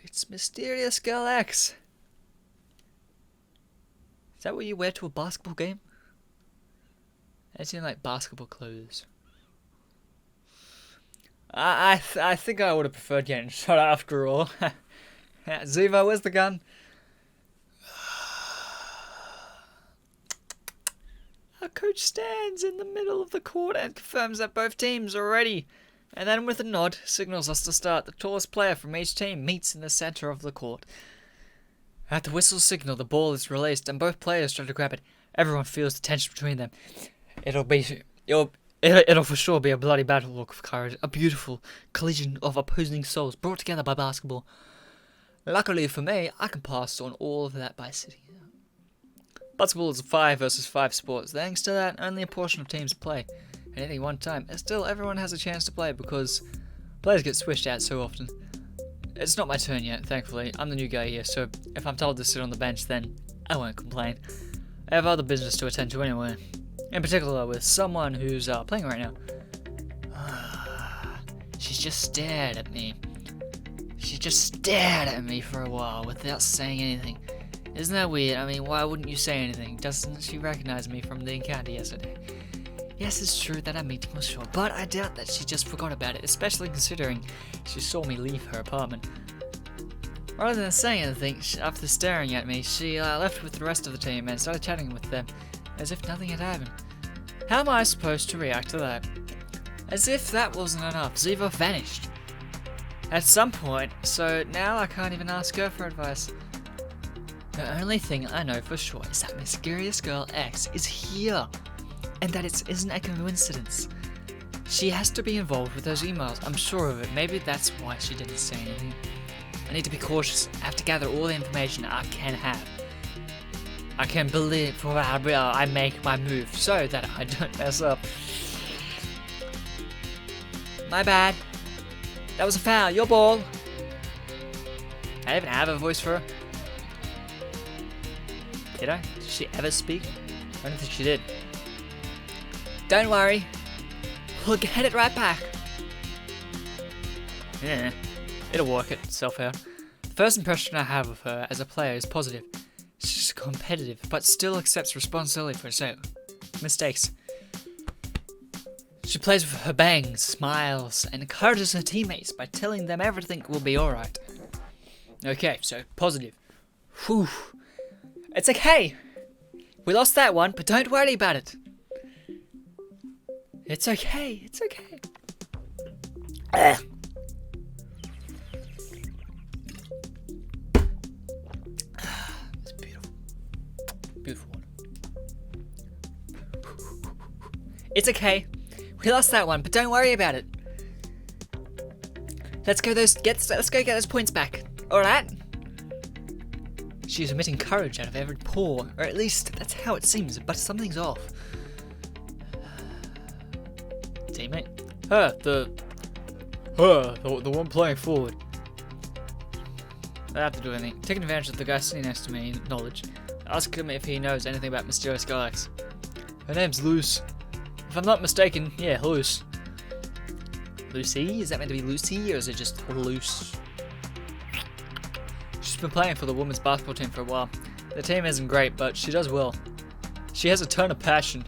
It's Mysterious Girl X. Is that what you wear to a basketball game? It's in like basketball clothes. I think I would have preferred getting shot after all. Ziva, where's the gun? Our coach stands in the middle of the court and confirms that both teams are ready. And then with a nod, signals us to start. The tallest player from each team meets in the center of the court. At the whistle signal, the ball is released and both players try to grab it. Everyone feels the tension between them. It'll for sure be a bloody battle of courage, a beautiful collision of opposing souls brought together by basketball. Luckily for me, I can pass on all of that by sitting here. Basketball is a 5 versus 5 sport. Thanks to that, only a portion of teams play at any one time. And still, everyone has a chance to play because players get switched out so often. It's not my turn yet, thankfully. I'm the new guy here, so if I'm told to sit on the bench, then I won't complain. I have other business to attend to anyway. In particular with someone who's playing right now. She's just stared at me. She just stared at me for a while without saying anything. Isn't that weird? I mean, why wouldn't you say anything? Doesn't she recognize me from the encounter yesterday? Yes, it's true that our meeting was short, but I doubt that she just forgot about it, especially considering she saw me leave her apartment. Rather than saying anything, after staring at me, she left with the rest of the team and started chatting with them, as if nothing had happened. How am I supposed to react to that? As if that wasn't enough, Ziva vanished. At some point, so now I can't even ask her for advice. The only thing I know for sure is that Mysterious Girl X is here, and that it isn't a coincidence. She has to be involved with those emails, I'm sure of it. Maybe that's why she didn't say anything. I need to be cautious. I have to gather all the information I can have. I can believe I make my move so that I don't mess up. My bad. That was a foul. Your ball. I even have a voice for her. Did I? Did she ever speak? I don't think she did. Don't worry. We'll get it right back. Yeah, it'll work itself out. The first impression I have of her as a player is positive. She's competitive, but still accepts responsibility for her mistakes. She plays with her bangs, smiles, and encourages her teammates by telling them everything will be alright. Okay, so positive. Whew. It's okay. We lost that one, but don't worry about it. It's okay. It's okay. It's beautiful. Beautiful one. It's okay. We lost that one, but don't worry about it. Let's go get those points back. Alright? She's emitting courage out of every pore, or at least that's how it seems, but something's off. Teammate? The one playing forward. I don't have to do anything. Taking advantage of the guy sitting next to me, knowledge. Ask him if he knows anything about Mysterious Girl X. Her name's Luce. If I'm not mistaken, yeah, Luce. Lucy? Is that meant to be Lucy, or is it just Luce? She's been playing for the women's basketball team for a while. The team isn't great, but she does well. She has a ton of passion.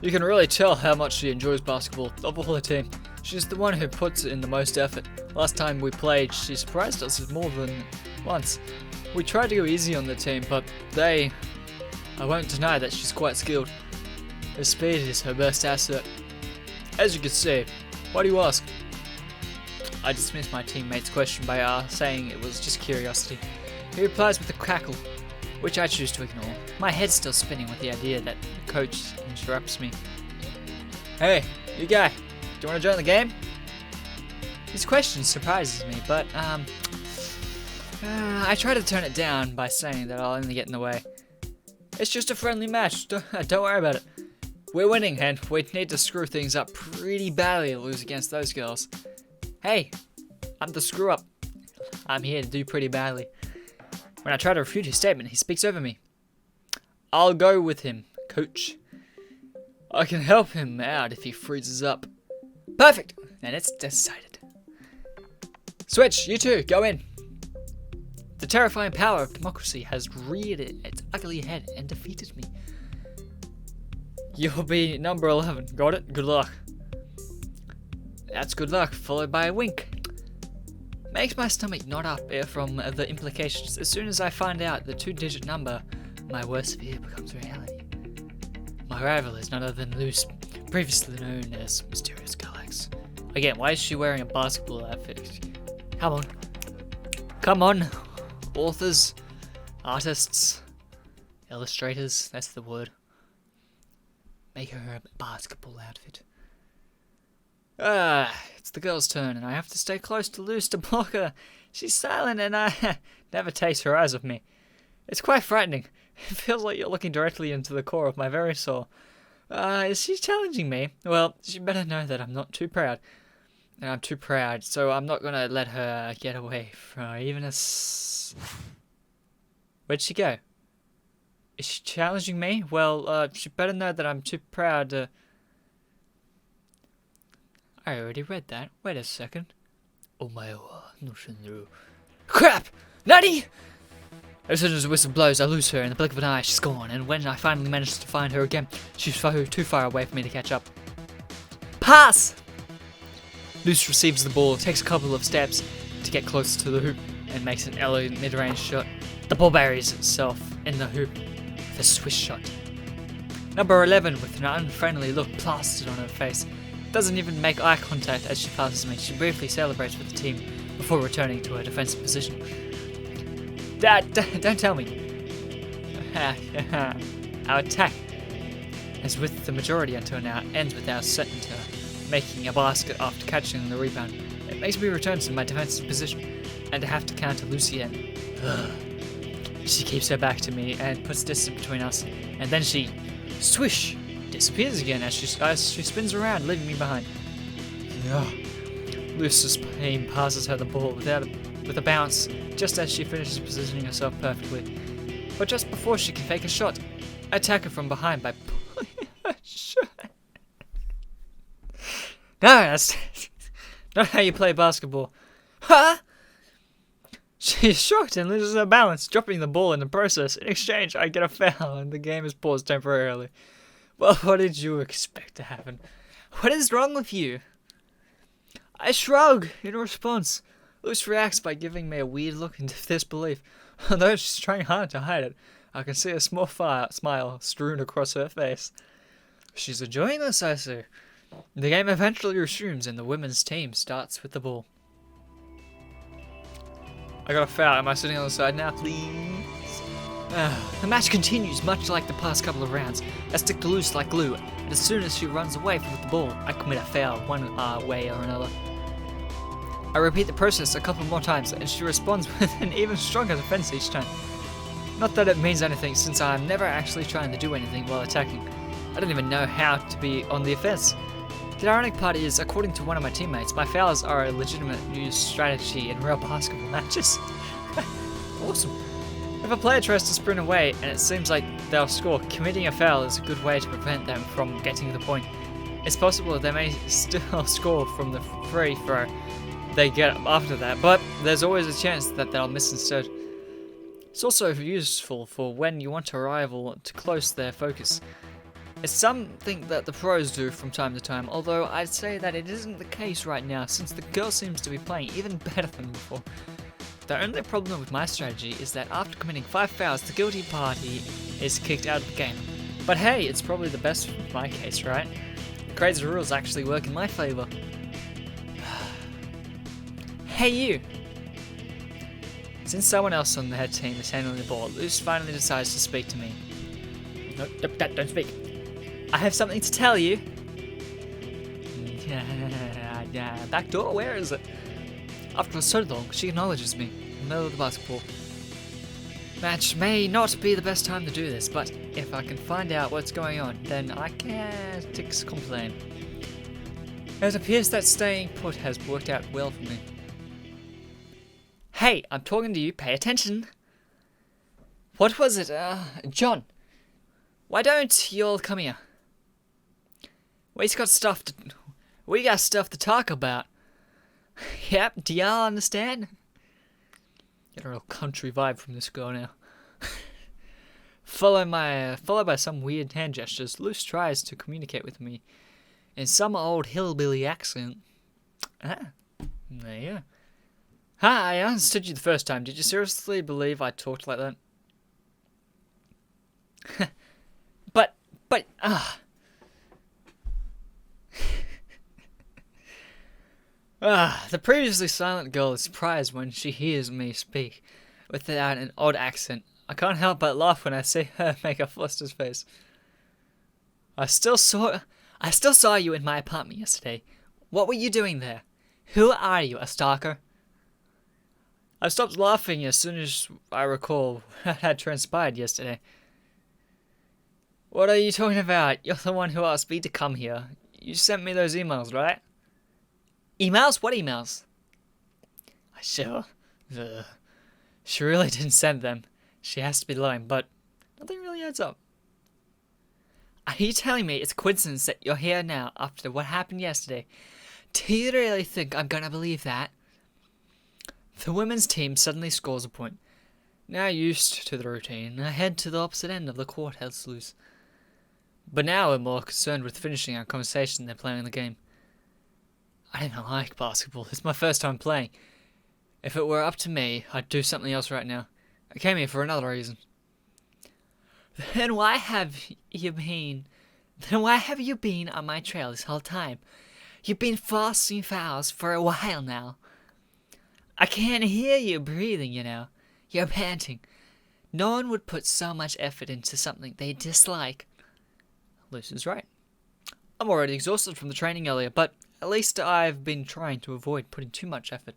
You can really tell how much she enjoys basketball. Of all the team, she's the one who puts in the most effort. Last time we played, she surprised us more than once. We tried to go easy on the team, but I won't deny that she's quite skilled. Her speed is her best asset. As you can see, why do you ask? I dismissed my teammate's question by saying it was just curiosity. He replies with a cackle, which I choose to ignore. My head's still spinning with the idea that the coach interrupts me. Hey, you guy, do you want to join the game? His question surprises me, but I try to turn it down by saying that I'll only get in the way. It's just a friendly match, don't worry about it. We're winning, and we need to screw things up pretty badly to lose against those girls. Hey, I'm the screw up. I'm here to do pretty badly. When I try to refute his statement, he speaks over me. I'll go with him, coach. I can help him out if he freezes up. Perfect! Then it's decided. Switch, you two, go in. The terrifying power of democracy has reared its ugly head and defeated me. You'll be number 11. Got it? Good luck. That's good luck, followed by a wink. Makes my stomach knot up from the implications. As soon as I find out the 2-digit number, my worst fear becomes reality. My rival is none other than Luce, previously known as Mysterious Galax. Again, why is she wearing a basketball outfit? Come on. Come on. Authors, artists, illustrators, that's the word. Make her a basketball outfit. It's the girl's turn, and I have to stay close to Luce to block her. She's silent, and I never takes her eyes off me. It's quite frightening. It feels like you're looking directly into the core of my very soul. Is she challenging me? Well, she better know that I'm not too proud. And I'm too proud, so I'm not gonna let her get away from even a Where'd she go? Is she challenging me? Well, she better know that I'm too proud to... I already read that. Wait a second. Crap! Nutty! As soon as the whistle blows, I lose her. In the blink of an eye, she's gone. And when I finally manage to find her again, she's too far away for me to catch up. Pass! Luce receives the ball, takes a couple of steps to get closer to the hoop, and makes an elegant mid-range shot. The ball buries itself in the hoop with a swish shot. Number 11, with an unfriendly look plastered on her face, doesn't even make eye contact as she passes me. She briefly celebrates with the team before returning to her defensive position. Don't tell me. Our attack, as with the majority until now, ends with our center making a basket after catching the rebound. It makes me return to my defensive position and to have to counter Lucienne. She keeps her back to me and puts distance between us, and then she, swish, disappears again as she spins around, leaving me behind. Luce's team passes her the ball with a bounce, just as she finishes positioning herself perfectly. But just before she can fake a shot, I attack her from behind by pulling her shirt. No, that's not how you play basketball. Huh? She's shocked and loses her balance, dropping the ball in the process. In exchange, I get a foul and the game is paused temporarily. Well, what did you expect to happen? What is wrong with you? I shrug in response. Luce reacts by giving me a weird look of disbelief. Although she's trying hard to hide it, I can see a small smile strewn across her face. She's enjoying this, I see. The game eventually resumes and the women's team starts with the ball. I got a foul. Am I sitting on the side now, please? The match continues much like the past couple of rounds. I stick to Luce like glue, and as soon as she runs away with the ball, I commit a foul one way or another. I repeat the process a couple more times, and she responds with an even stronger defense each time. Not that it means anything, since I'm never actually trying to do anything while attacking. I don't even know how to be on the offense. The ironic part is, according to one of my teammates, my fouls are a legitimate use strategy in real basketball matches. Awesome. If a player tries to sprint away and it seems like they'll score, committing a foul is a good way to prevent them from getting the point. It's possible they may still score from the free throw they get after that, but there's always a chance that they'll miss instead. It's also useful for when you want a rival to close their focus. It's something that the pros do from time to time, although I'd say that it isn't the case right now since the girl seems to be playing even better than before. The only problem with my strategy is that after committing 5 fouls, the guilty party is kicked out of the game. But hey, it's probably the best for my case, right? The crazy rules actually work in my favor. Hey you! Since someone else on their team is handling the ball, Luce finally decides to speak to me. Nope, don't speak. I have something to tell you. Back door, where is it? After so long, she acknowledges me in the middle of the basketball. Match may not be the best time to do this, but if I can find out what's going on, then I can't complain. It appears that staying put has worked out well for me. Hey, I'm talking to you, pay attention. What was it? John. Why don't you all come here? We got stuff to talk about. Yep, do y'all understand? Get a real country vibe from this girl now. Followed by some weird hand gestures, Luce tries to communicate with me in some old hillbilly accent. Ah, there you go. Hi, I understood you the first time. Did you seriously believe I talked like that? The previously silent girl is surprised when she hears me speak without an odd accent. I can't help but laugh when I see her make a flustered face. I still saw you in my apartment yesterday. What were you doing there? Who are you, a stalker? I stopped laughing as soon as I recall what had transpired yesterday. What are you talking about? You're the one who asked me to come here. You sent me those emails, right? Emails? What emails? Sure. She really didn't send them. She has to be lying, but nothing really adds up. Are you telling me it's a coincidence that you're here now after what happened yesterday? Do you really think I'm gonna believe that? The women's team suddenly scores a point. Now used to the routine, I head to the opposite end of the courthouse loose. But now we're more concerned with finishing our conversation than playing the game. I don't like basketball. It's my first time playing. If it were up to me, I'd do something else right now. I came here for another reason. Then why have you been on my trail this whole time? You've been forcing fouls for a while now. I can't hear you breathing, you know. You're panting. No one would put so much effort into something they dislike. Luce is right. I'm already exhausted from the training earlier, but at least I've been trying to avoid putting too much effort.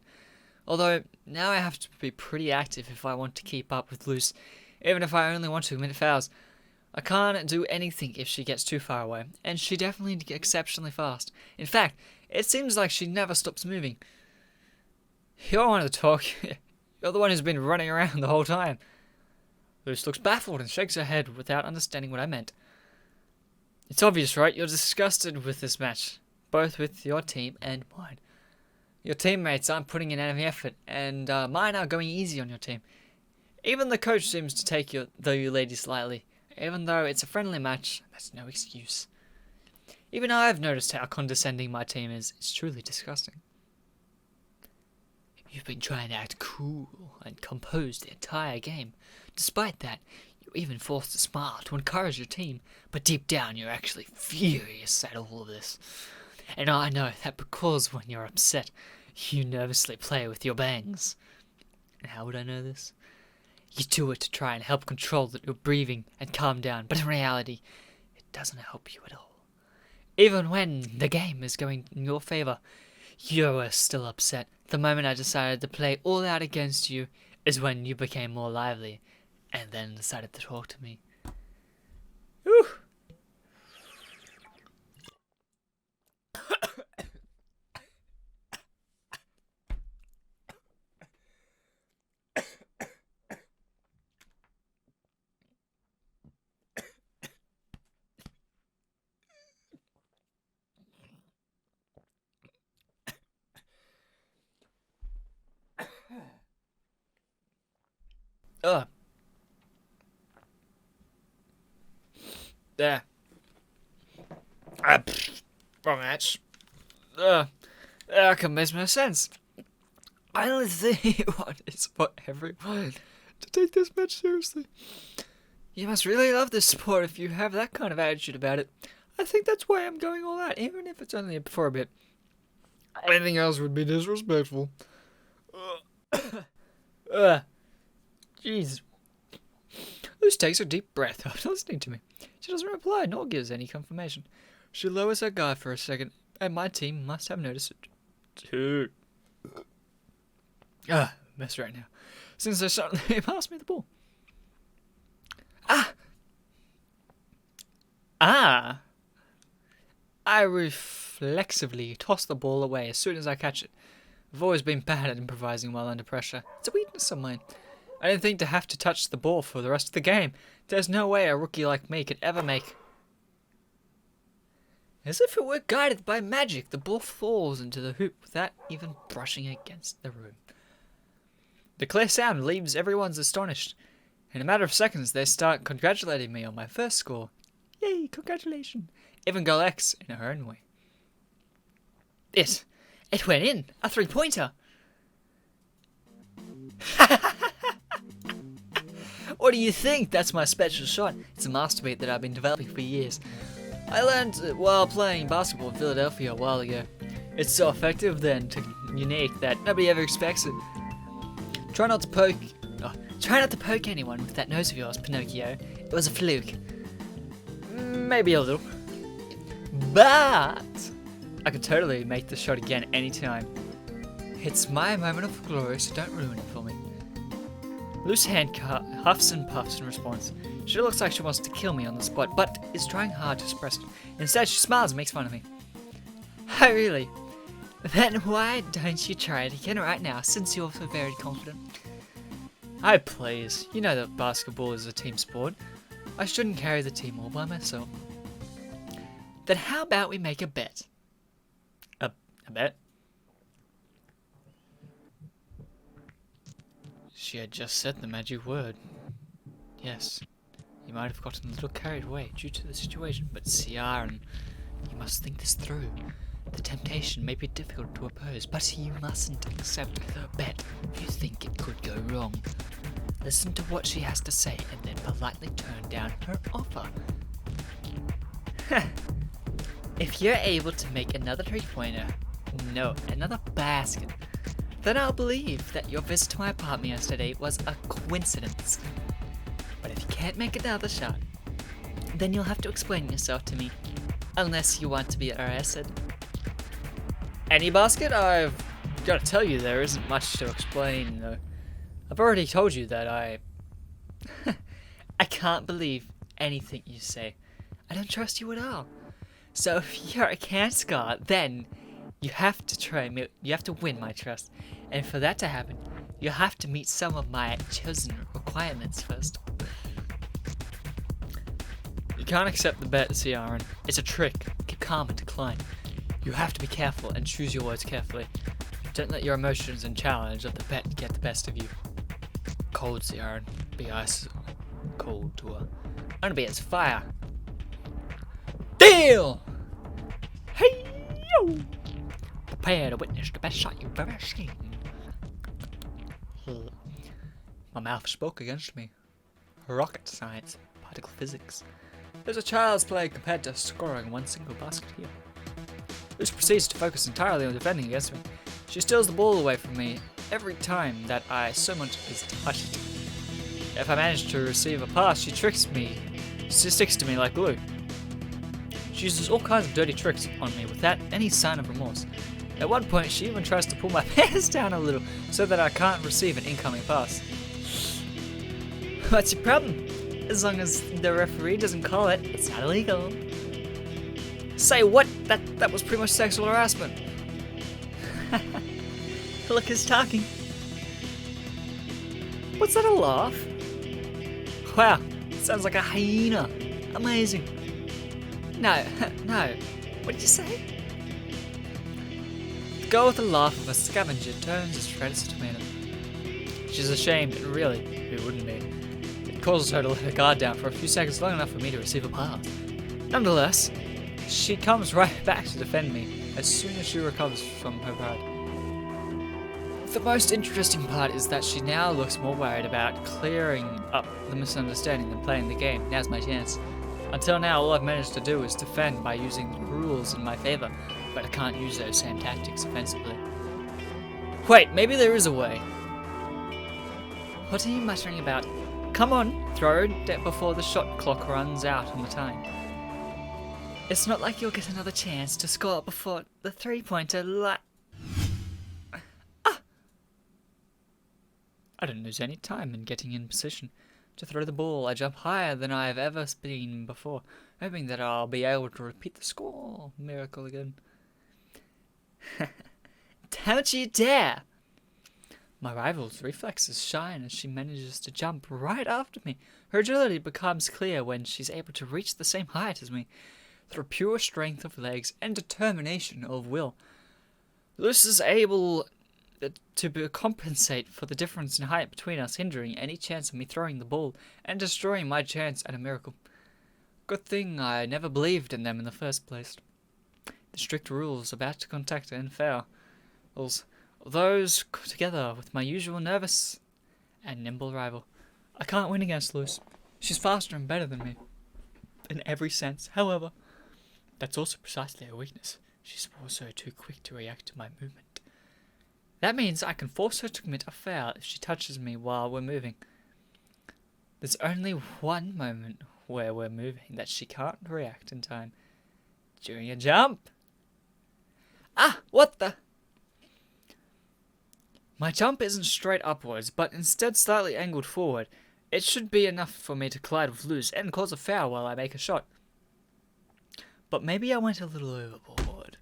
Although, now I have to be pretty active if I want to keep up with Luce, even if I only want to commit fouls. I can't do anything if she gets too far away, and she definitely gets exceptionally fast. In fact, it seems like she never stops moving. You're one to talk. You're the one who's been running around the whole time. Luce looks baffled and shakes her head without understanding what I meant. It's obvious, right? You're disgusted with this match, both with your team and mine. Your teammates aren't putting in any effort, and mine are going easy on your team. Even the coach seems to take you ladies lightly. Even though it's a friendly match, that's no excuse. Even I've noticed how condescending my team is. It's truly disgusting. You've been trying to act cool and composed the entire game. Despite that, you even forced a smile to encourage your team, but deep down you're actually furious at all of this. And I know that because when you're upset, you nervously play with your bangs. And how would I know this? You do it to try and help control your breathing and calm down, but in reality, it doesn't help you at all. Even when the game is going in your favor, you're still upset. The moment I decided to play all out against you is when you became more lively, and then decided to talk to me. Whew. There. Wrong match. That makes no sense. I only think what is for everyone to take this match seriously. You must really love this sport if you have that kind of attitude about it. I think that's why I'm going all out, even if it's only for a bit. Anything else would be disrespectful. Jeez. Luce takes a deep breath after listening to me. She doesn't reply, nor gives any confirmation. She lowers her guard for a second, and my team must have noticed it too. Mess right now. Since they suddenly passed me the ball. I reflexively toss the ball away as soon as I catch it. I've always been bad at improvising while under pressure. It's a weakness of mine. I didn't think to have to touch the ball for the rest of the game. There's no way a rookie like me could ever make... As if it were guided by magic, the ball falls into the hoop without even brushing against the rim. The clear sound leaves everyone astonished. In a matter of seconds, they start congratulating me on my first score. Yay, congratulations. Even Girl X in her own way. It went in. A 3-pointer. What do you think? That's my special shot. It's a masterpiece that I've been developing for years. I learned it while playing basketball in Philadelphia a while ago. It's so effective then, unique that nobody ever expects it. Try not to poke anyone with that nose of yours, Pinocchio. It was a fluke. Maybe a little. But I could totally make the shot again anytime. It's my moment of glory, so don't ruin it for me. Loose hand huffs and puffs in response. She looks like she wants to kill me on the spot, but is trying hard to suppress it. Instead, she smiles and makes fun of me. Oh, really? Then why don't you try it again right now, since you're so very confident? Oh, please. You know that basketball is a team sport. I shouldn't carry the team all by myself. Then how about we make a bet? A bet? She had just said the magic word. Yes. You might have gotten a little carried away due to the situation, but Ciaran, you must think this through. The temptation may be difficult to oppose, but you mustn't accept the bet if you think it could go wrong. Listen to what she has to say and then politely turn down her offer. If you're able to make another 3-pointer, no, another basket, then I'll believe that your visit to my apartment yesterday was a coincidence. But if you can't make another shot, then you'll have to explain yourself to me. Unless you want to be arrested. Any basket? I've got to tell you, there isn't much to explain, though. I've already told you that I can't believe anything you say. I don't trust you at all. So if you're a cancer god, then you have to win my trust. And for that to happen, you have to meet some of my chosen requirements first. You can't accept the bet, Ciaran. It's a trick. Keep calm and decline. You have to be careful and choose your words carefully. Don't let your emotions and challenge of the bet get the best of you. Cold, Ciaran. Be ice cold to her. I'm gonna be as fire. Deal! Hey yo! Prepare to witness the best shot you've ever seen. My mouth spoke against me. Rocket science, particle physics. There's a child's play compared to scoring one single basket here. Luce proceeds to focus entirely on defending against me. She steals the ball away from me every time that I so much as touch it. If I manage to receive a pass, she tricks me. She sticks to me like glue. She uses all kinds of dirty tricks on me without any sign of remorse. At one point, she even tries to pull my pants down a little so that I can't receive an incoming pass. What's your problem? As long as the referee doesn't call it, it's not illegal. Say what? That was pretty much sexual harassment. Look who's talking. What's that, a laugh? Wow, sounds like a hyena. Amazing. No, no. What did you say? The girl with the laugh of a scavenger turns and shreds a tomato. She's ashamed, and really, who wouldn't be? It causes her to let her guard down for a few seconds, long enough for me to receive a pass. Nonetheless, she comes right back to defend me as soon as she recovers from her pride. The most interesting part is that she now looks more worried about clearing up the misunderstanding than playing the game. Now's my chance. Until now, all I've managed to do is defend by using the rules in my favor, but I can't use those same tactics offensively. Wait, maybe there is a way. What are you muttering about? Come on, throw it before the shot clock runs out on the time. It's not like you'll get another chance to score before the 3-pointer I didn't lose any time in getting in position. To throw the ball, I jump higher than I have ever been before, hoping that I'll be able to repeat the score. Miracle again. Don't you dare! My rival's reflexes shine as she manages to jump right after me. Her agility becomes clear when she's able to reach the same height as me, through pure strength of legs and determination of will. Luce is able compensate for the difference in height between us, hindering any chance of me throwing the ball and destroying my chance at a miracle. Good thing I never believed in them in the first place. The strict rules about contact and fouls, those together with my usual nervous and nimble rival. I can't win against Luce. She's faster and better than me in every sense. However, that's also precisely her weakness. She's also too quick to react to my movement. That means I can force her to commit a foul if she touches me while we're moving. There's only one moment where we're moving that she can't react in time. During a jump. Ah, what the? My jump isn't straight upwards, but instead slightly angled forward. It should be enough for me to collide with Luce and cause a foul while I make a shot. But maybe I went a little overboard.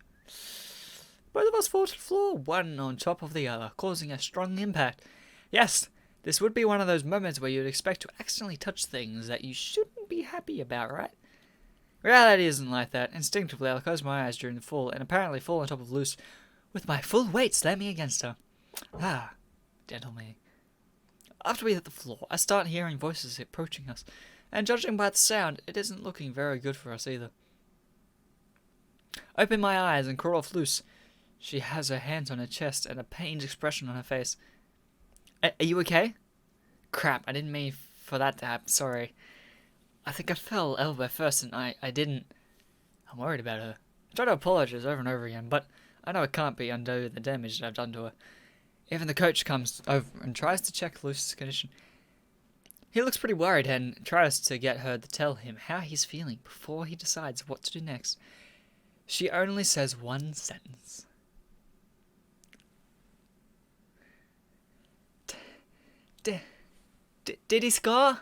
Both of us fall to the floor, one on top of the other, causing a strong impact. Yes, this would be one of those moments where you'd expect to accidentally touch things that you shouldn't be happy about, right? Reality isn't like that. Instinctively, I'll close my eyes during the fall and apparently fall on top of Luce with my full weight slamming against her. Ah, gentle me. After we hit the floor, I start hearing voices approaching us, and judging by the sound, it isn't looking very good for us either. Open my eyes and crawl off Luce. She has her hands on her chest and a pained expression on her face. Are you okay? Crap, I didn't mean for that to happen, sorry. I think I fell elbow first and I didn't. I'm worried about her. I try to apologize over and over again, but I know it can't be undo the damage that I've done to her. Even the coach comes over and tries to check Luce's condition. He looks pretty worried and tries to get her to tell him how he's feeling before he decides what to do next. She only says one sentence. Did he score?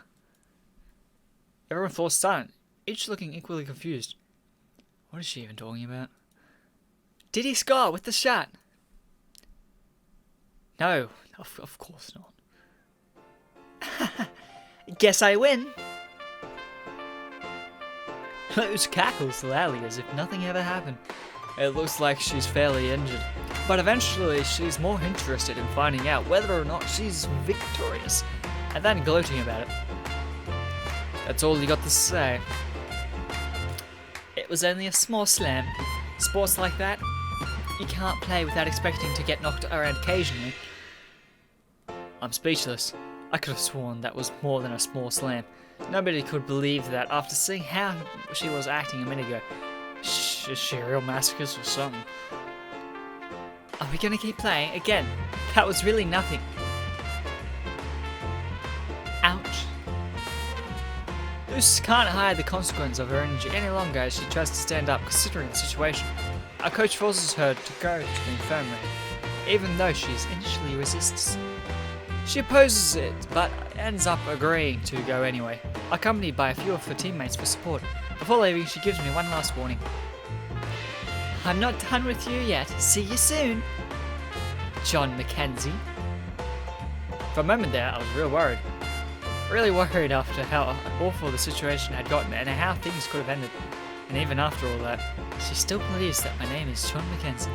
Everyone falls silent, each looking equally confused. What is she even talking about? Did he score with the shot? No, of course not. Guess I win. Luce cackles loudly as if nothing ever happened. It looks like she's fairly injured, but eventually she's more interested in finding out whether or not she's victorious, and then gloating about it. That's all you got to say. It was only a small slam. Sports like that, you can't play without expecting to get knocked around occasionally. I'm speechless. I could have sworn that was more than a small slam. Nobody could believe that after seeing how she was acting a minute ago. Is she a real masochist or something? Are we gonna keep playing? Again, that was really nothing. Ouch. Luce can't hide the consequence of her injury any longer as she tries to stand up, considering the situation. Our coach forces her to go to the infirmary, even though she initially resists. She opposes it, but ends up agreeing to go anyway, accompanied by a few of her teammates for support. Before leaving, she gives me one last warning. I'm not done with you yet. See you soon. John Mackenzie. For a moment there, I was real worried. Really worried after how awful the situation had gotten and how things could have ended. And even after all that, she still believes that my name is John Mackenzie.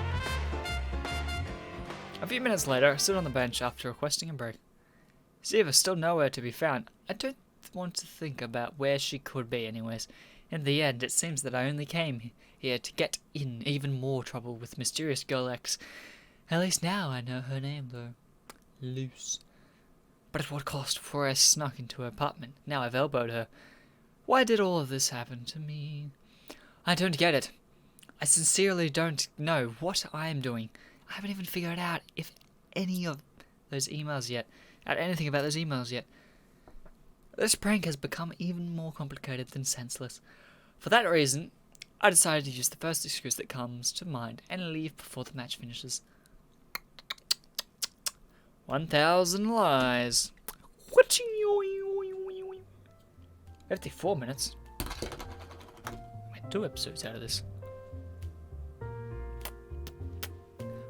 A few minutes later, I stood on the bench after requesting a break. Ziva's still nowhere to be found. I don't want to think about where she could be anyways. In the end, it seems that I only came here to get in even more trouble with mysterious girl X. At least now I know her name, though. Luce. But at what cost? Before I snuck into her apartment. Now I've elbowed her. Why did all of this happen to me? I don't get it. I sincerely don't know what I am doing. I haven't even figured out if any of those emails yet. Anything about those emails yet. This prank has become even more complicated than senseless. For that reason, I decided to use the first excuse that comes to mind and leave before the match finishes. 1,000 lies. 54 minutes. Made 2 episodes out of this.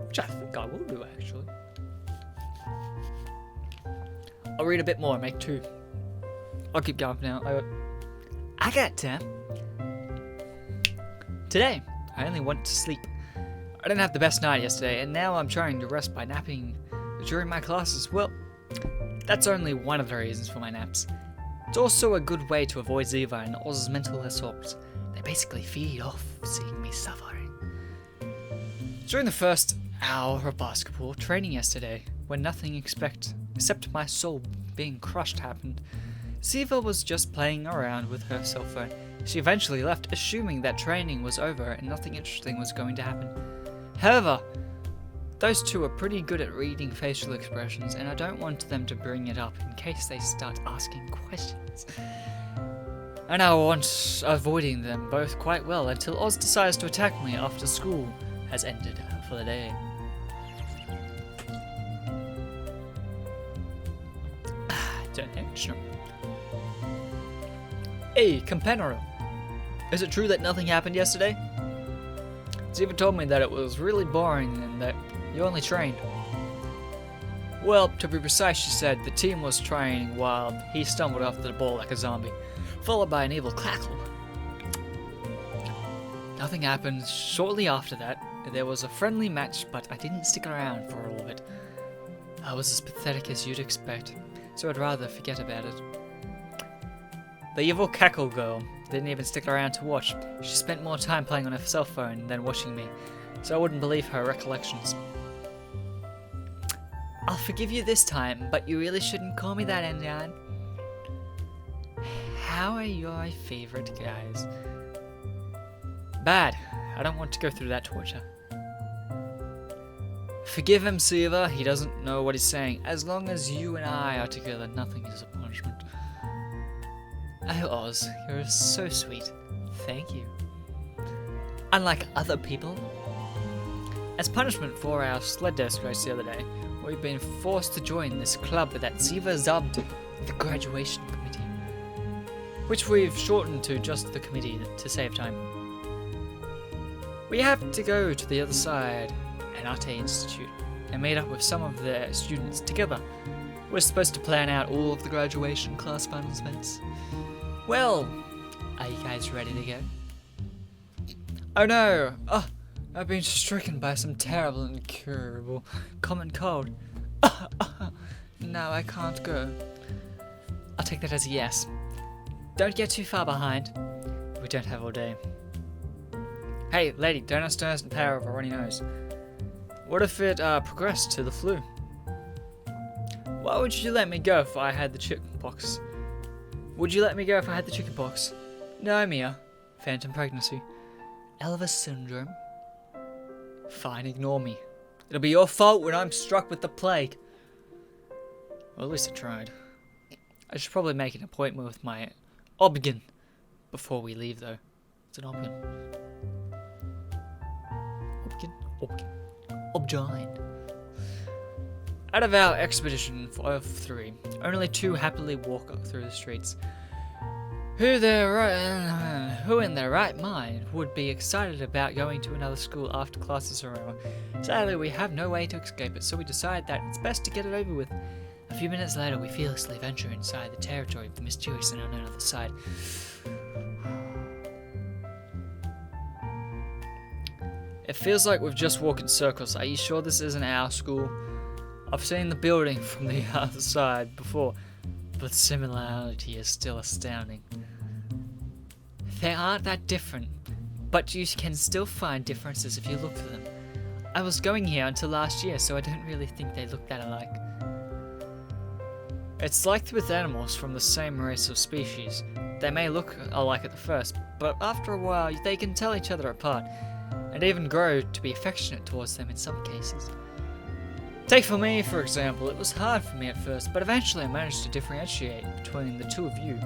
Which I think I will do, actually. I'll read a bit more and make 2. I'll keep going for now. I got time. Today, I only want to sleep. I didn't have the best night yesterday, and now I'm trying to rest by napping during my classes. Well, that's only one of the reasons for my naps. It's also a good way to avoid Ziva and Oz's mental assault. They basically feed off seeing me suffering. During the first hour of basketball training yesterday, when nothing except my soul being crushed happened, Ziva was just playing around with her cell phone. She eventually left, assuming that training was over and nothing interesting was going to happen. However, those two are pretty good at reading facial expressions, and I don't want them to bring it up in case they start asking questions. And I want avoiding them both quite well until Oz decides to attack me after school has ended for the day. Attention. Hey, Campanaro. Is it true that nothing happened yesterday? Ziva told me that it was really boring and that you only trained. Well, to be precise, she said the team was training while he stumbled after the ball like a zombie, followed by an evil cackle. Nothing happened. Shortly after that, there was a friendly match, but I didn't stick around for all of it. I was as pathetic as you'd expect, so I'd rather forget about it. The evil cackle girl didn't even stick around to watch. She spent more time playing on her cell phone than watching me, so I wouldn't believe her recollections. I'll forgive you this time, but you really shouldn't call me that, Endian. How are your favorite guys? Bad. I don't want to go through that torture. Forgive him, Siva. He doesn't know what he's saying. As long as you and I are together, nothing is a punishment. Oh, Oz, you're so sweet. Thank you. Unlike other people, as punishment for our sled disgrace the other day, we've been forced to join this club that Ziva dubbed the Graduation Committee, which we've shortened to just the committee to save time. We have to go to the other side, an Arte Institute, and meet up with some of the students together. We're supposed to plan out all of the graduation class finals events. Well, are you guys ready to go? Oh no! Oh, I've been stricken by some terrible and incurable common cold. No, I can't go. I'll take that as a yes. Don't get too far behind. We don't have all day. Hey, lady, don't understand the power of a runny nose. What if it progressed to the flu? Why would you let me go if I had the chickenpox? Would you let me go if I had the chickenpox? No, Mia. Phantom pregnancy. Elvis syndrome. Fine, ignore me. It'll be your fault when I'm struck with the plague. Well, at least I tried. I should probably make an appointment with my obgyn before we leave, though. It's an obgyn. Obgyn. Out of our expedition of 3, only 2 happily walk up through the streets. Who in their right mind would be excited about going to another school after classes are over? Sadly, we have no way to escape it, so we decide that it's best to get it over with. A few minutes later, we fearlessly venture inside the territory of the mysterious and unknown other side. It feels like we've just walked in circles. Are you sure this isn't our school? I've seen the building from the other side before, but the similarity is still astounding. They aren't that different, but you can still find differences if you look for them. I was going here until last year, so I don't really think they look that alike. It's like with animals from the same race of species. They may look alike at the first, but after a while they can tell each other apart, and even grow to be affectionate towards them in some cases. Take for me, for example, it was hard for me at first, but eventually I managed to differentiate between the two of you.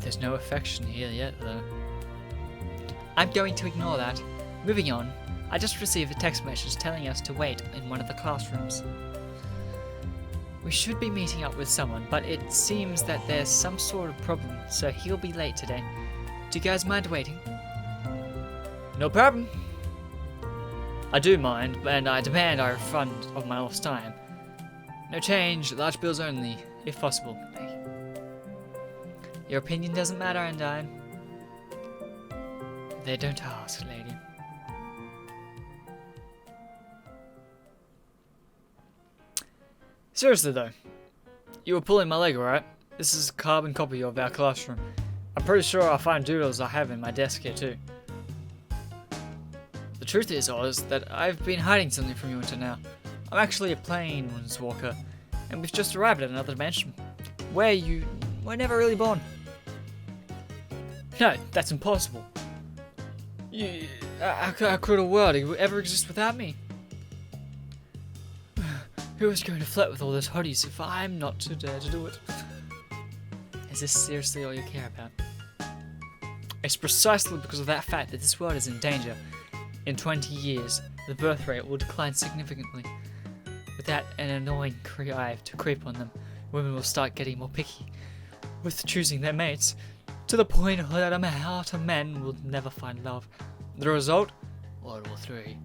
There's no affection here yet, though. I'm going to ignore that. Moving on, I just received a text message telling us to wait in one of the classrooms. We should be meeting up with someone, but it seems that there's some sort of problem, so he'll be late today. Do you guys mind waiting? No problem. I do mind, and I demand a refund of my lost time. No change, large bills only, if possible. Thank you. Your opinion doesn't matter, Undyne. They don't ask, lady. Seriously though, you were pulling my leg, right? This is a carbon copy of our classroom. I'm pretty sure I'll find doodles I have in my desk here too. The truth is, Oz, that I've been hiding something from you until now. I'm actually a planeswalker, and we've just arrived at another dimension, where you were never really born. No, that's impossible. How could a world ever exist without me? Who is going to flirt with all those hotties if I'm not to dare to do it? Is this seriously all you care about? It's precisely because of that fact that this world is in danger. In 20 years, the birth rate will decline significantly. Without an annoying drive to creep on them, women will start getting more picky with choosing their mates, to the point that a heart of men will never find love. The result? World War III.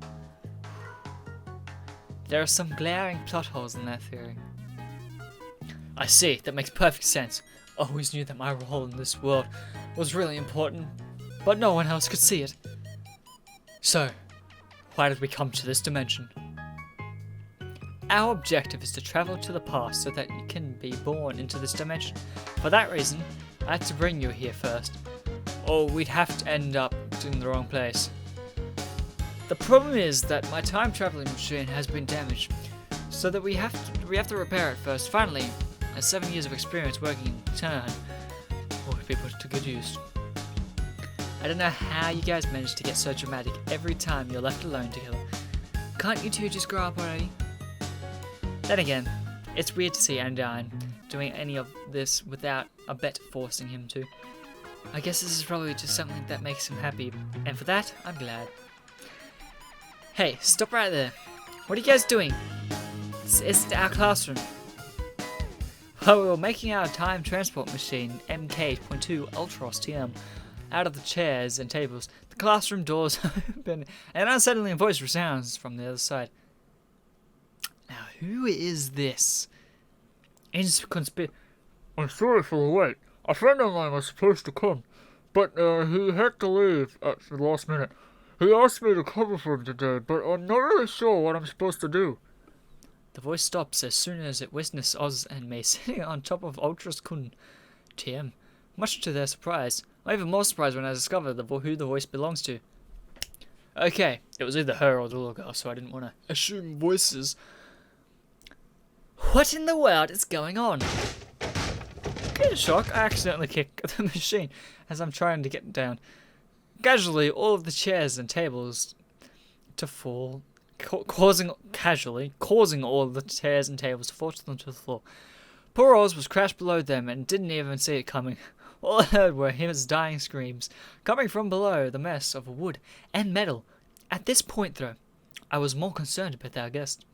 There are some glaring plot holes in that theory. I see, that makes perfect sense. I always knew that my role in this world was really important, but no one else could see it. So, why did we come to this dimension? Our objective is to travel to the past so that you can be born into this dimension. For that reason, I had to bring you here first, or we'd have to end up in the wrong place. The problem is that my time traveling machine has been damaged, so that we have to repair it first. Finally, 7 years of experience working in turn will be put to good use. I don't know how you guys manage to get so dramatic every time you're left alone together. Can't you two just grow up already? Then again, it's weird to see Andyne doing any of this without a bet forcing him to. I guess this is probably just something that makes him happy, and for that, I'm glad. Hey, stop right there. What are you guys doing? It's our classroom. Oh, we were making our time transport machine, MK.2 Ultros TM, out of the chairs and tables. The classroom doors open, and an unsettling voice resounds from the other side. Now, who is this? I'm sorry for the wait. A friend of mine was supposed to come, but he had to leave at the last minute. He asked me to cover for him today, but I'm not really sure what I'm supposed to do. The voice stops as soon as it witnesses Oz and me sitting on top of Ultra's Kun TM, much to their surprise. I'm even more surprised when I discovered who the voice belongs to. Okay, it was either her or the little girl, so I didn't want to assume voices. What in the world is going on? In shock, I accidentally kick the machine as I'm trying to get down. Casually, all of the chairs and tables to fall, causing all of the chairs and tables to fall to the floor. Poor Oz was crashed below them and didn't even see it coming. All I heard were his dying screams, coming from below the mess of wood and metal. At this point, though, I was more concerned about our guest.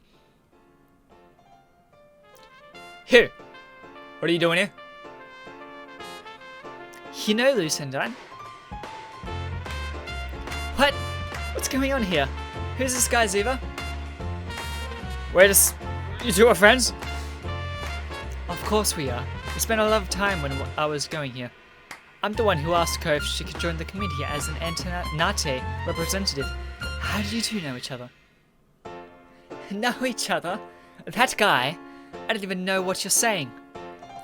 Here! What are you doing here? You know, Lucinda. What? What's going on here? Who's this guy, Ziva? You two are friends? Of course we are. We spent a lot of time when I was going here. I'm the one who asked her if she could join the committee as an Nate representative. How do you two know each other? Know each other? That guy? I don't even know what you're saying.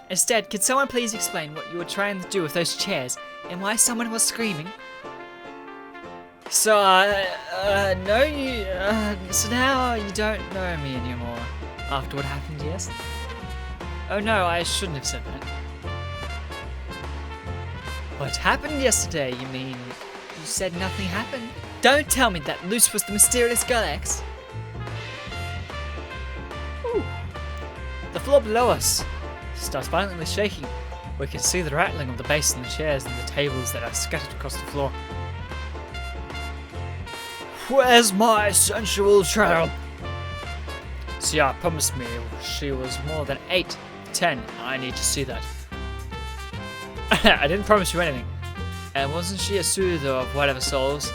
Instead, can someone please explain what you were trying to do with those chairs and why someone was screaming? So, no, so now you don't know me anymore after what happened, yes? Oh no, I shouldn't have said that. What happened yesterday, you mean? You said nothing happened? Don't tell me that Luce was the mysterious girl X. Ooh. The floor below us starts violently shaking. We can see the rattling of the base and the chairs and the tables that are scattered across the floor. Where's my sensual child? Sia promised me she was more than 8, 10. I need to see that. I didn't promise you anything. And wasn't she a soother of whatever souls?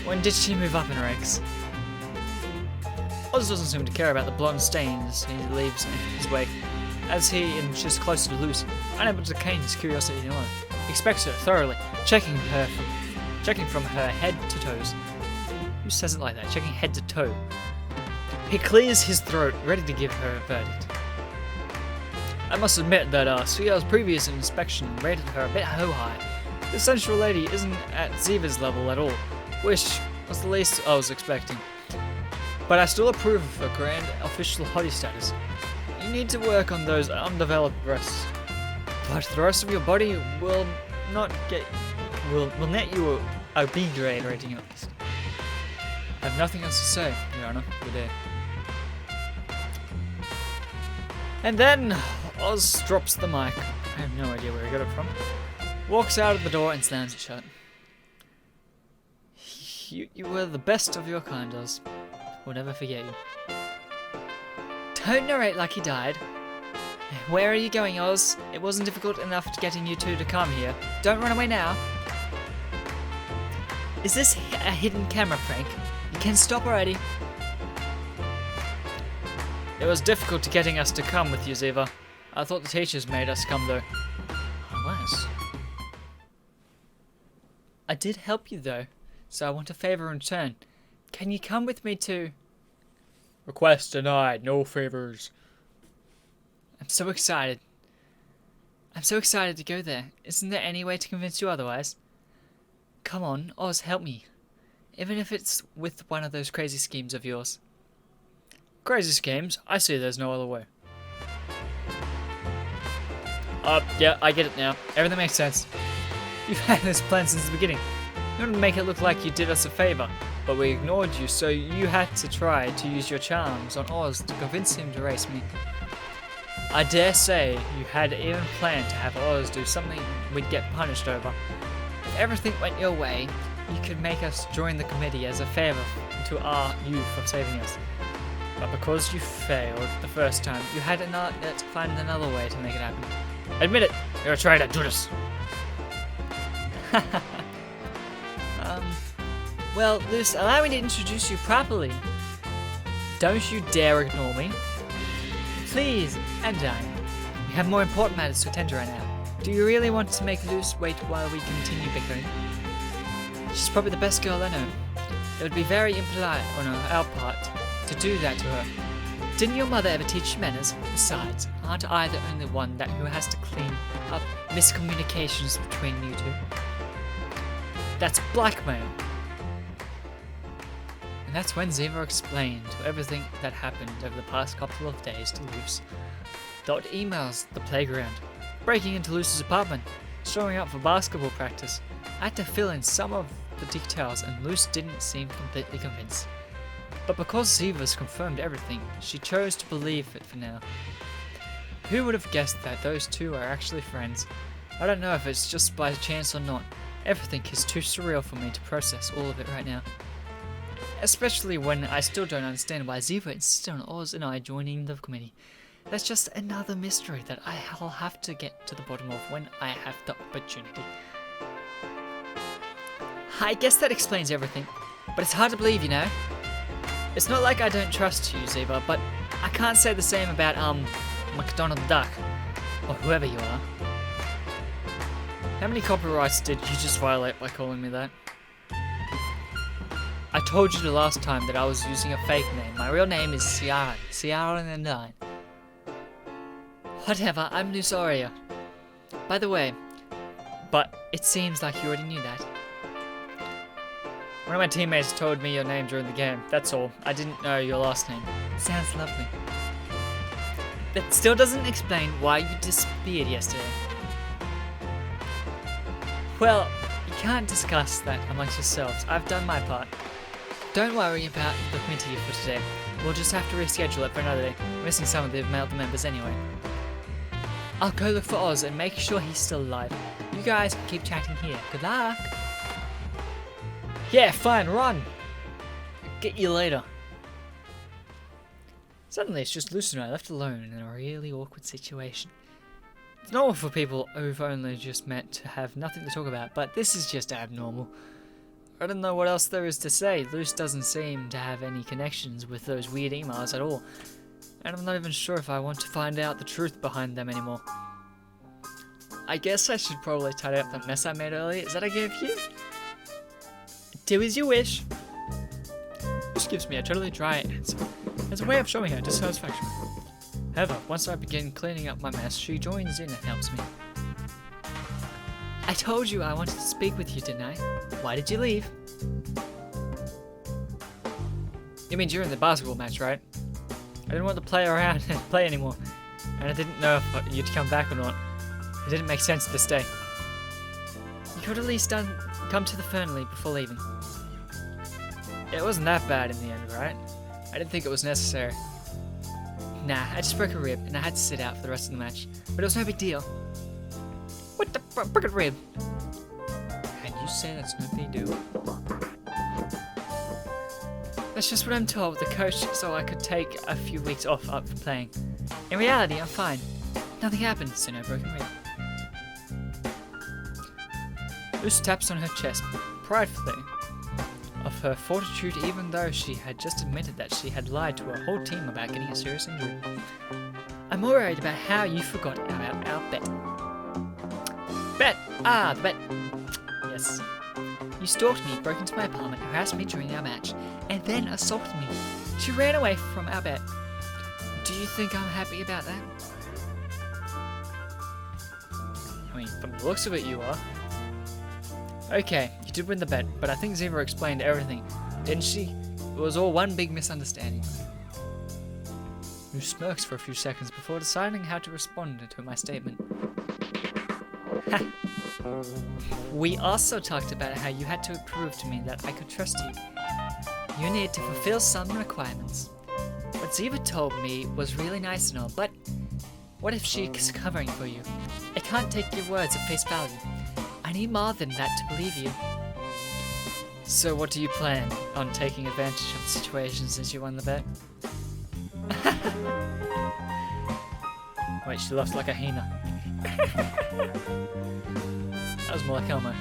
When did she move up in ranks? Oz doesn't seem to care about the blonde stains he leaves in his wake, as he inches closer to Lucy, unable to contain his curiosity any longer. He inspects her thoroughly, checking from her head to toes. Who says it like that? Checking head to toe. He clears his throat, ready to give her a verdict. I must admit that Suya's previous inspection rated her a bit ho-high. The sensual lady isn't at Ziva's level at all, which was the least I was expecting. But I still approve of her grand official hottie status. You need to work on those undeveloped breasts, but the rest of your body will net you a B grade rating at least. I have nothing else to say, Your Honor. Good day. And then Oz drops the mic. I have no idea where he got it from. Walks out of the door and slams it shut. You were the best of your kind, Oz. We'll never forget you. Don't narrate like he died. Where are you going, Oz? It wasn't difficult enough getting you two to come here. Don't run away now. Is this a hidden camera prank? You can stop already. It was difficult to getting us to come with you, Ziva. I thought the teachers made us come, though. Unless... I did help you, though, so I want a favor in return. Can you come with me to... Request denied, no favors. I'm so excited. I'm so excited to go there. Isn't there any way to convince you otherwise? Come on, Oz, help me. Even if it's with one of those crazy schemes of yours. Crazy schemes? I see there's no other way. Yeah, I get it now. Everything makes sense. You've had this plan since the beginning. You wanted to make it look like you did us a favor, but we ignored you, so you had to try to use your charms on Oz to convince him to race me. I dare say you had even planned to have Oz do something we'd get punished over. If everything went your way, you could make us join the committee as a favor to you for saving us. But because you failed the first time, you had to find another way to make it happen. Admit it, you're a traitor, Judas. Well, Luce, allow me to introduce you properly. Don't you dare ignore me. Please, and Diane. We have more important matters to attend to right now. Do you really want to make Luce wait while we continue bickering? She's probably the best girl I know. It would be very impolite on our part to do that to her. Didn't your mother ever teach you manners? Besides, aren't I the only one who has to clean up miscommunications between you two? That's blackmail. And that's when Ziva explained everything that happened over the past couple of days to Luce. Dot emails at the playground, breaking into Luce's apartment, showing up for basketball practice. I had to fill in some of the details and Luce didn't seem completely convinced. But because Ziva's confirmed everything, she chose to believe it for now. Who would have guessed that those two are actually friends? I don't know if it's just by chance or not. Everything is too surreal for me to process all of it right now. Especially when I still don't understand why Ziva insisted on Oz and I joining the committee. That's just another mystery that I'll have to get to the bottom of when I have the opportunity. I guess that explains everything, but it's hard to believe, you know? It's not like I don't trust you, Ziva, but I can't say the same about, McDonald Duck, or whoever you are. How many copyrights did you just violate by calling me that? I told you the last time that I was using a fake name. My real name is Ciara9. Whatever, I'm Lusaria. By the way, but it seems like you already knew that. One of my teammates told me your name during the game, that's all. I didn't know your last name. Sounds lovely. That still doesn't explain why you disappeared yesterday. Well, you can't discuss that amongst yourselves. I've done my part. Don't worry about the committee for today. We'll just have to reschedule it for another day. We're missing some of the members anyway. I'll go look for Oz and make sure he's still alive. You guys can keep chatting here. Good luck! Yeah, fine, run! Get you later. Suddenly it's just Luce and I left alone in a really awkward situation. It's normal for people who've only just met to have nothing to talk about, but this is just abnormal. I don't know what else there is to say. Luce doesn't seem to have any connections with those weird emails at all. And I'm not even sure if I want to find out the truth behind them anymore. I guess I should probably tidy up the mess I made earlier. Is that okay with you? Do as you wish. This gives me a totally dry answer. As a way of showing her dissatisfaction. However, once I begin cleaning up my mess, she joins in and helps me. I told you I wanted to speak with you, didn't I? Why did you leave? You mean during the basketball match, right? I didn't want to play around and play anymore, and I didn't know if you'd come back or not. It didn't make sense to stay. You could at least come to the Fernley before leaving. It wasn't that bad in the end, right? I didn't think it was necessary. Nah, I just broke a rib and I had to sit out for the rest of the match, but it was no big deal. What the broke a rib? And you say that's no big deal? That's just what I'm told, the coach, so I could take a few weeks off up for playing. In reality, I'm fine. Nothing happened, so no broken rib. Luce taps on her chest, pridefully, of her fortitude, even though she had just admitted that she had lied to her whole team about getting a serious injury. I'm more worried about how you forgot about our bet. Bet! Ah, the bet! Yes. You stalked me, broke into my apartment, harassed me during our match, and then assaulted me. She ran away from our bet. Do you think I'm happy about that? I mean, from the looks of it, you are. Okay, you did win the bet, but I think Ziva explained everything, didn't she? It was all one big misunderstanding. Who smirks for a few seconds before deciding how to respond to my statement. Ha! We also talked about how you had to prove to me that I could trust you. You need to fulfill some requirements. What Ziva told me was really nice and all, but what if she's covering for you? I can't take your words at face value. I need more than that to believe you. So what do you plan on taking advantage of the situation since you won the bet? Wait, she laughed like a hyena. That was more like Elmo.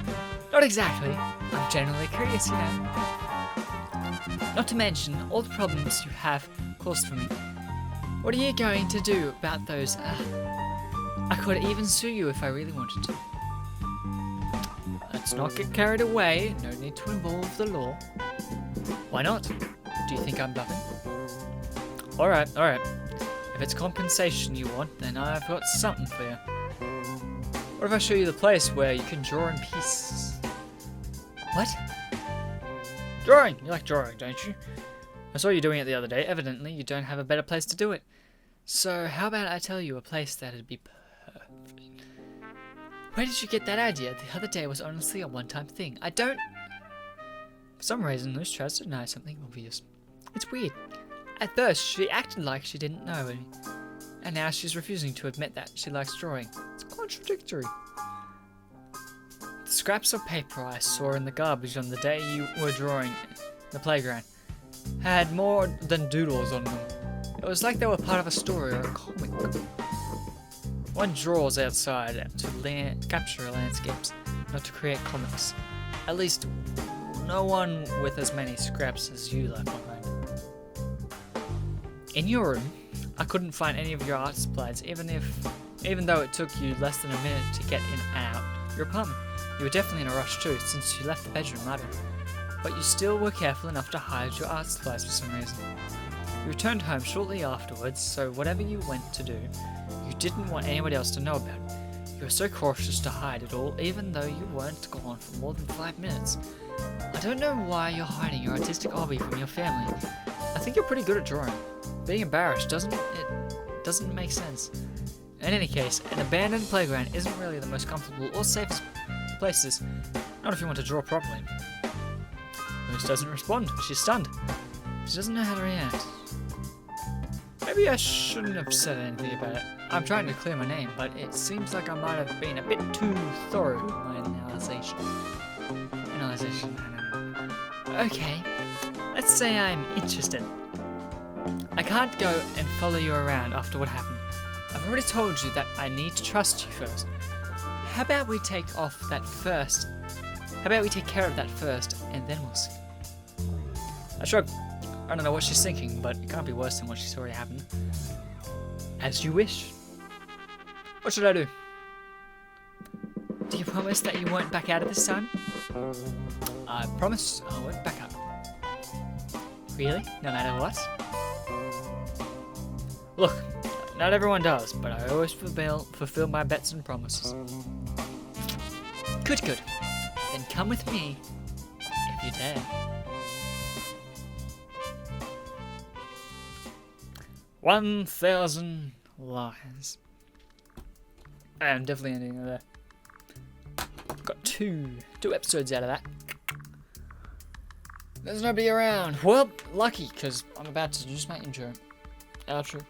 Not exactly. I'm generally curious, you know. Not to mention all the problems you have caused for me. What are you going to do about those? I could even sue you if I really wanted to. Let's not get carried away. No need to involve the law. Why not? Do you think I'm bluffing? Alright. If it's compensation you want, then I've got something for you. What if I show you the place where you can draw in pieces? What? Drawing! You like drawing, don't you? I saw you doing it the other day. Evidently, you don't have a better place to do it. So, how about I tell you a place that'd be perfect? Where did you get that idea? The other day was honestly a one-time thing. I don't... For some reason, Luce tries to deny something obvious. It's weird. At first, she acted like she didn't know me. And now she's refusing to admit that she likes drawing. It's contradictory. The scraps of paper I saw in the garbage on the day you were drawing in the playground had more than doodles on them. It was like they were part of a story or a comic. One draws outside to capture landscapes, not to create comics. At least, no one with as many scraps as you left behind. In your room, I couldn't find any of your art supplies, even though it took you less than a minute to get in and out your apartment. You were definitely in a rush too, since you left the bedroom later. But you still were careful enough to hide your art supplies for some reason. You returned home shortly afterwards, so whatever you went to do, you didn't want anybody else to know about it. You were so cautious to hide it all, even though you weren't gone for more than 5 minutes. I don't know why you're hiding your artistic hobby from your family. I think you're pretty good at drawing. Being embarrassed doesn't make sense. In any case, an abandoned playground isn't really the most comfortable or safest places, not if you want to draw properly. Luce doesn't respond. She's stunned. She doesn't know how to react. Maybe I shouldn't have said anything about it. I'm trying to clear my name, but it seems like I might have been a bit too thorough with my analyzation. Okay, let's say I'm interested. I can't go and follow you around after what happened. I've already told you that I need to trust you first. How about we take care of that first, and then we'll see. I shrug. I don't know what she's thinking, but it can't be worse than what she's already happened. As you wish. What should I do? Do you promise that you won't back out of this time? I promise I won't back out. Really? No matter what? Look, Not everyone does, but I always fulfill my bets and promises. Good. Then come with me, if you dare. 1,000 lies. I'm definitely ending it there. Got two episodes out of that. There's nobody around. Well, lucky, because I'm about to introduce my intro. Outro.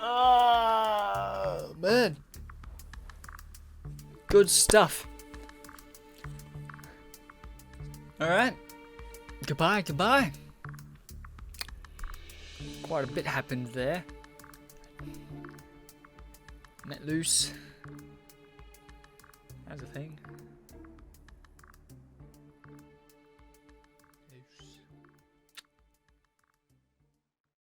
Oh, man. Good stuff. Alright. Goodbye. Quite a bit happened there. Met loose. That's a thing.